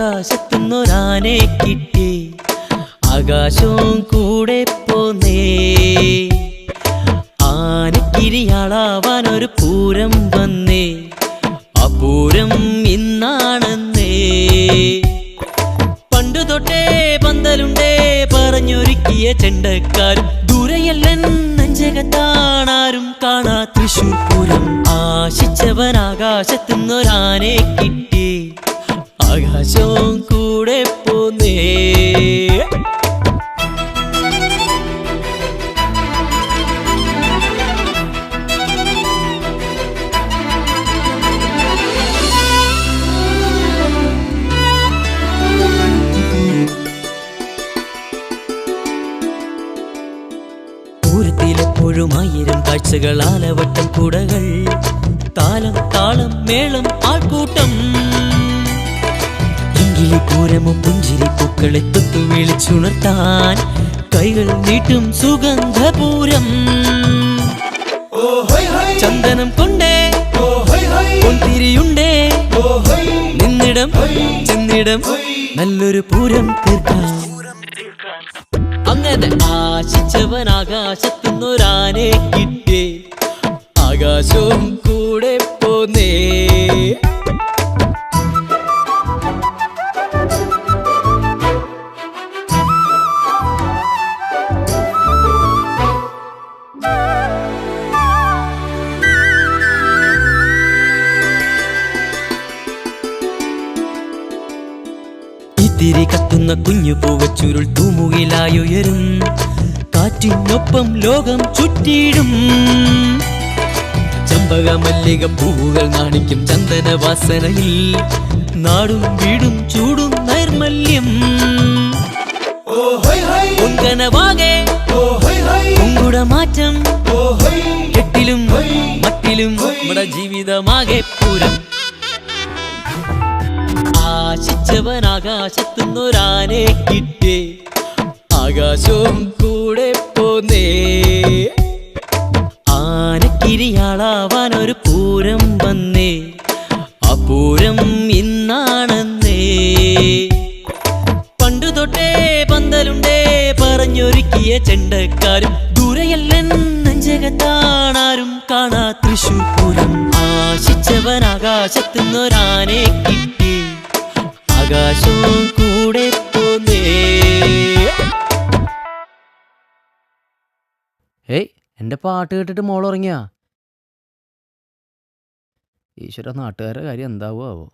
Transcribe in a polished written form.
ആകാശത്തുന്നൊരാനെ കിട്ടി, ആകാശവും കൂടെ പോന്നേ. ആനക്കിരിയാളാവാനൊരു പൂരം വന്നേ, ആ പൂരം ഇന്നാണെന്നേ. പണ്ടു തൊട്ടേ പന്തലുണ്ടേ പറഞ്ഞൊരുക്കിയ ചെണ്ടക്കാരും, ദൂരെയല്ലൻ നെഞ്ചകത്താണാരും കാണാ തൃശൂർ പൂരം. ആശിച്ചവൻ ആകാശത്തുന്നൊരാനെ കിട്ടി, ആകാശവും കൂടെ പോന്നേ. പൂരത്തിലെപ്പോഴും 1000 കാഴ്ചകൾ, ആലവട്ടം കുടകൾ, താലം താളം മേളം ആൾക്കൂട്ടം. പൂരമും പുഞ്ചിരി പൂക്കളെ തൊട്ടു വിളിച്ചുണർത്താൻ കൈകൾ നീട്ടും സുഗന്ധപൂരം. ചന്ദനം കൊണ്ടേ പൊൻതിരിയുണ്ടേ, നിന്നിടം ചെന്നിടം നല്ലൊരു പൂരം തീർക്കാം. അങ്ങനെ ആശിച്ചവൻ ആകാശത്തുന്നൊരാനെ കിട്ടി, ആകാശവും കൂടെ പോന്നേ. തിരി കത്തുന്ന കുഞ്ഞു പൂവച്ചുരുൾ തൂമുകിലായുയരും, കാറ്റിനൊപ്പം ലോകം ചുറ്റിയിടും. ചമ്പക മല്ലിക പൂവുകൾ നാണിക്കും ചന്ദന വാസനയിൽ, നാടും വീടും ചൂടും നൈർമല്യം. പൊൻകനവാകെ മാറ്റം, കെട്ടിലും മട്ടിലും നമ്മുടെ ജീവിതമാകെ പൂരം. ആശിച്ചവൻ ആകാശത്തുന്നൊരാനെ കിട്ടി, ആകാശവും കൂടെ പോന്നേ. ആനക്കിരിയാളാവാനൊരു പൂരം വന്നേ, ആ പൂരം ഇന്നാണെന്നേ. പണ്ടു തൊട്ടേ പന്തലുണ്ടേ പറഞ്ഞൊരുക്കിയ ചെണ്ടക്കാരും, ദൂരെയല്ലൻ നെഞ്ചകത്താണാരും കാണാ തൃശൂർ പൂരം. ആശിച്ചവൻ ആകാശത്തുന്നൊരാനെ കിട്ടി, ആകാശവും കൂടെ പോന്നേ. ഏയ്, എൻ്റെ പാട്ട് കേട്ടിട്ട് മോളുറങ്ങിയാ? ഈശ്വര, നാട്ടുകാരുടെ കാര്യം എന്താവോ ആവോ.